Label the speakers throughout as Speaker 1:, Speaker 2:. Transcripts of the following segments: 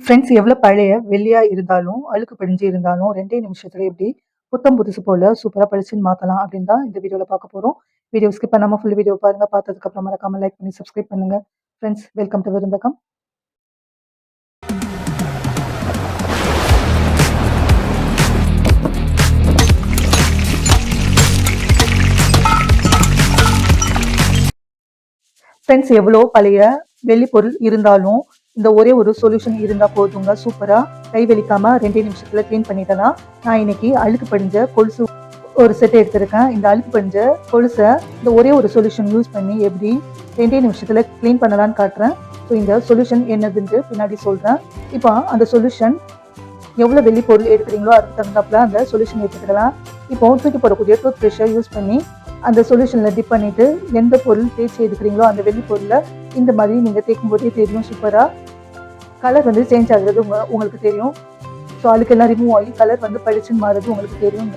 Speaker 1: Friends எவ்வளோ பழைய வெள்ளியா இருந்தாலும், அழுக்கு படிஞ்சு இருந்தாலும் 2டே நிமிஷத்துல எப்படி புத்தம் புதுசு போல சூப்பரா பளிச்சுன்னு மாத்தலாம் அப்படின்னு தான் இந்த வீடியோல பார்க்க போறோம். வீடியோ ஸ்கிப் பண்ணாம ஃபுல் வீடியோ பாருங்க. பார்த்ததுக்கு அப்புறம் மறக்காம லைக் பண்ணி சப்ஸ்கிரைப் பண்ணுங்க. Friends welcome to விருந்தகம். ஃப்ரெண்ட்ஸ் எவ்வளோ பழைய வெள்ளி பொருள் இருந்தாலும் இந்த ஒரே ஒரு சொல்யூஷன் இருந்தா போதுங்க. சூப்பரா கை வெளிக்காம 2 நிமிஷத்துல க்ளீன் பண்ணிடலாம். நான் இன்னைக்கு அழுக்கு படிஞ்ச கொலுசு ஒரு செட் எடுத்திருக்கேன். இந்த அழுக்கு படிஞ்ச கொலுசை இந்த ஒரே ஒரு சொல்யூஷன் யூஸ் பண்ணி எப்படி 2 நிமிஷத்துல க்ளீன் பண்ணலான்னு காட்டுறேன். ஸோ இந்த சொல்யூஷன் என்னதுன்னு பின்னாடி சொல்றேன். இப்போ அந்த சொல்யூஷன் எவ்வளோ வெள்ளி பொருள் எடுக்கிறீங்களோ அதுக்கு தகுந்தாப்புல அந்த சொல்யூஷன் எடுத்துக்கலாம். இப்போ தூக்கி போடக்கூடிய டூத் ப்ரஷ்ஷை யூஸ் பண்ணி அந்த சொல்யூஷனில் டிப் பண்ணிவிட்டு எந்த பொருள் தேய்ச்சி எடுக்கிறீங்களோ அந்த வெள்ளி பொருளை இந்த மாதிரி நீங்கள் தேய்க்கும் போதே தெரியும். சூப்பராக கலர் வந்து சேஞ்ச் ஆகுறது உங்களுக்கு தெரியும். ஸோ அழுக்கெல்லாம் ரிமூவ் ஆகி கலர் வந்து பளிச்சுன்னு மாறுறது உங்களுக்கு தெரியும்.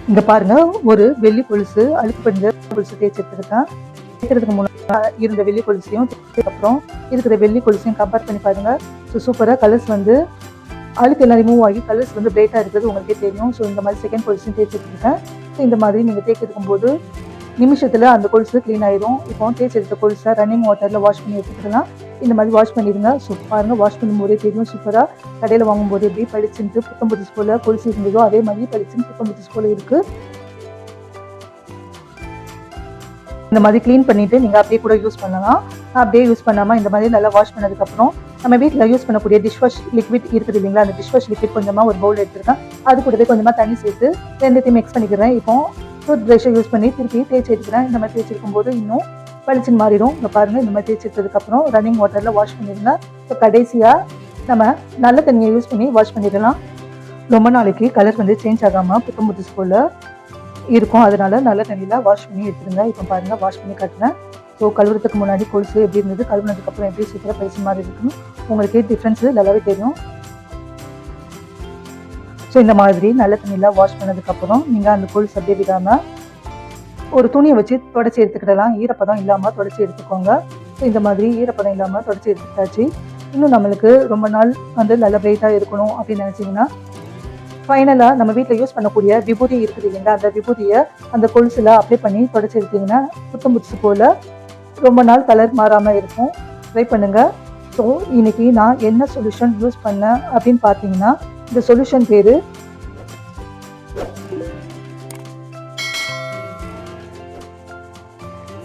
Speaker 1: இங்கே பாருங்கள் ஒரு வெள்ளி கொலுசு அழுக்கு படிஞ்ச கொலுசு தேய்ச்சி எடுத்துருக்கேன். தேய்க்கிறதுக்கு முன்னாடி இருந்த வெள்ளி கொலுசையும் அப்புறம் இருக்கிற வெள்ளி கொலுசையும் கம்பேர் பண்ணி பாருங்கள். ஸோ சூப்பராக கலர்ஸ் வந்து அழுக்கு எல்லாம் ரிமூவ் ஆகி கலர்ஸ் வந்து பிரைட்டாக இருக்கிறது உங்களுக்கே தெரியும். ஸோ இந்த மாதிரி செகண்ட் கொலுசையும் தேய்ச்சி எடுத்துருக்கேன். இந்த மாதிரி நீங்கள் தேய்ச்சி எடுக்கும்போது நிமிஷத்தில் அந்த கொலுசு க்ளீன் ஆயிடும். இப்போ தேய்ச்சி எடுத்த கொலுசை ரன்னிங் வாட்டரில் வாஷ் பண்ணி எடுத்துக்கலாம். இந்த மாதிரி வாஷ் பண்ணிடுங்க. ஸோ பாருங்கள் வாஷ் பண்ணும்போதே தெரியும். சூப்பராக கடையில் வாங்கும்போது எப்படி பளிச்சுன்ட்டு புத்தம் புதுசு போல் கொலுசு இருந்ததோ அதே மாதிரி பளிச்சுன்னு புத்தம் புதுசு போல் இருக்குது. இந்த மாதிரி க்ளீன் பண்ணிவிட்டு நீங்கள் அப்படியே கூட யூஸ் பண்ணலாம். அப்படியே யூஸ் பண்ணாமல் இந்த மாதிரி நல்லா வாஷ் பண்ணதுக்கப்புறம் நம்ம வீட்டில் யூஸ் பண்ணக்கூடிய டிஷ்வாஷ் லிக்விட் இருக்குது இல்லைங்களா, அந்த டிஷ்வாஷ் லிக்விட் கொஞ்சமாக ஒரு பவுல் எடுத்துருக்கேன். அது கூடவே கொஞ்சமாக தண்ணி சேர்த்து ரெண்டுத்தையும் மிக்ஸ் பண்ணிக்கிறேன். இப்போ டூத் ப்ரஷ்ஷை யூஸ் பண்ணி திருப்பி தேய்ச்சி எடுக்கிறேன். இந்த மாதிரி தேய்ச்சி இருக்கும்போது இன்னும் பளிச்சுன்னு மாறிடும். இப்போ பாருங்கள் இந்த மாதிரி தேய்ச்சி எடுத்ததுக்கப்புறம் ரன்னிங் வாட்டரில் வாஷ் பண்ணிடுங்க. இப்போ கடைசியாக நம்ம நல்ல தண்ணியை யூஸ் பண்ணி வாஷ் பண்ணிடலாம். ரொம்ப நாளைக்கு கலர் வந்து சேஞ்ச் ஆகாமல் புத்தம் புதுசு போல் இருக்கும். அதனால நல்ல தண்ணியில் வாஷ் பண்ணி எடுத்துருங்க. இப்போ பாருங்கள் வாஷ் பண்ணி காட்டுறேன். ஸோ கழுவுறதுக்கு முன்னாடி கொலுசு எப்படி இருந்தது, கழுவுனதுக்கப்புறம் எப்படி சூப்பராக பளிச்சு மாதிரி இருக்குன்னு உங்களுக்கு டிஃப்ரென்ஸு நல்லாவே தெரியும். ஸோ இந்த மாதிரி நல்ல தண்ணியில் வாஷ் பண்ணதுக்கப்புறம் நீங்கள் அந்த கொலுசு அப்படியே விடாமல் ஒரு துணியை வச்சு தொடச்சி எடுத்துக்கிடலாம். ஈரப்பதம் இல்லாமல் தொடச்சி எடுத்துக்கோங்க. ஸோ இந்த மாதிரி ஈரப்பதம் இல்லாமல் தொடச்சி எடுத்துட்டாச்சு. இன்னும் நம்மளுக்கு ரொம்ப நாள் வந்து நல்லா பிரைட்டாக இருக்கணும் அப்படின்னு நினச்சிங்கன்னா ஃபைனலாக நம்ம வீட்டில் யூஸ் பண்ணக்கூடிய விபூதி இருக்குது இல்லைங்களா, அந்த விபூதியை அந்த கொலுசில் அப்ளை பண்ணி தொடச்சி எடுத்திங்கன்னா புத்தம் புதுசு போல் ரொம்ப நாள் கலர் மாறாமல் இருக்கும். ட்ரை பண்ணுங்கள். ஸோ இன்றைக்கி நான் என்ன சொல்யூஷன் யூஸ் பண்ணேன் அப்படின்னு பார்த்தீங்கன்னா இந்த சொல்யூஷன் பேர்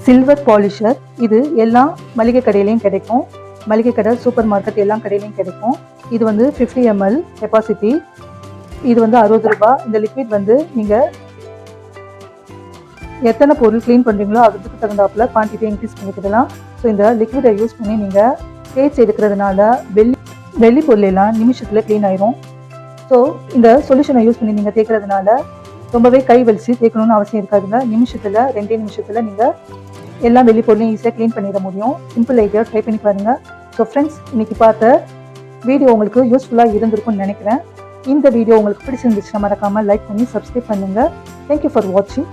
Speaker 1: சில்வர் பாலிஷர். இது எல்லா மளிகை கடையிலையும் கிடைக்கும். மளிகை கடை, சூப்பர் மார்க்கெட் எல்லா கடையிலையும் கிடைக்கும். இது வந்து 50 ml கெப்பாசிட்டி. இது வந்து 60 ரூபாய். இந்த லிக்விட் வந்து நீங்கள் எத்தனை பொருள் க்ளீன் பண்ணுறீங்களோ அதுக்கு தகுந்தாப்புல குவான்டிட்டி இன்க்ரீஸ் பண்ணிக்கிடலாம். ஸோ இந்த லிக்விடை யூஸ் பண்ணி நீங்கள் தேய்ச்சி எடுக்கிறதுனால வெள்ளி பொருள் எல்லாம் நிமிஷத்தில் க்ளீன் ஆயிரும். ஸோ இந்த சொல்யூஷனை யூஸ் பண்ணி நீங்கள் தேய்க்கிறதுனால ரொம்பவே கை வலிச்சு தேய்க்கணும்னு அவசியம் இருக்காதுங்க. நிமிஷத்தில் 2 நிமிஷத்தில் நீங்கள் எல்லா வெள்ளி பொருளையும் ஈஸியாக க்ளீன் பண்ணிட முடியும். சிம்பிள் ஐடியா, ட்ரை பண்ணி பாருங்கள். ஸோ ஃப்ரெண்ட்ஸ் இன்றைக்கி பார்த்த வீடியோ உங்களுக்கு யூஸ்ஃபுல்லாக இருந்திருக்கும்னு நினைக்கிறேன். இந்த வீடியோ உங்களுக்கு பிடிச்சிருந்துச்சுன்னா மறக்காமல் லைக் பண்ணி சப்ஸ்கிரைப் பண்ணுங்கள். தேங்க்யூ ஃபார் வாட்சிங்.